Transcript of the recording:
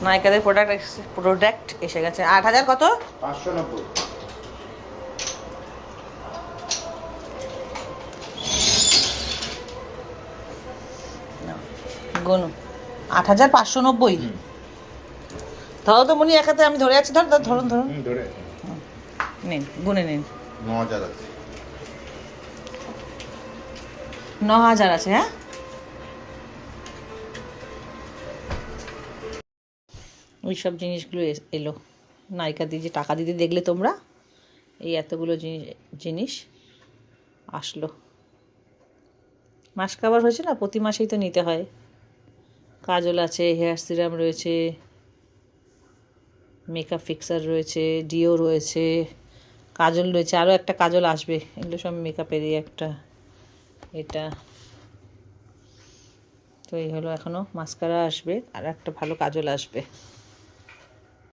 নায়িকাদের প্রোডাক্ট এসে গেছে। 8,000 কত? 590। গুনো 8,590। ধরো তো মনি, একাতে আমি ধরে আছি, ধরুন ধরে নিন, গুনে নিন। 9,000 আছে। 9,000 আছে। হ্যাঁ, ওই সব জিনিসগুলো এলো। নায়িকা দিয়ে যে টাকা দিতে দেখলে তোমরা, এই এতগুলো জিনিস আসলো। মাস কাভার হয়েছে না, প্রতি মাসেই তো নিতে হয়। কাজল আছে, হেয়ার সিরাম রয়েছে, মেকআপ ফিক্সার রয়েছে, ডিও রয়েছে, কাজল রয়েছে, আরও একটা কাজল আসবে। এগুলো সব মেকআপেরই একটা। এটা তো এই হলো, এখনও মাস্কারা আসবে আর একটা ভালো কাজল আসবে।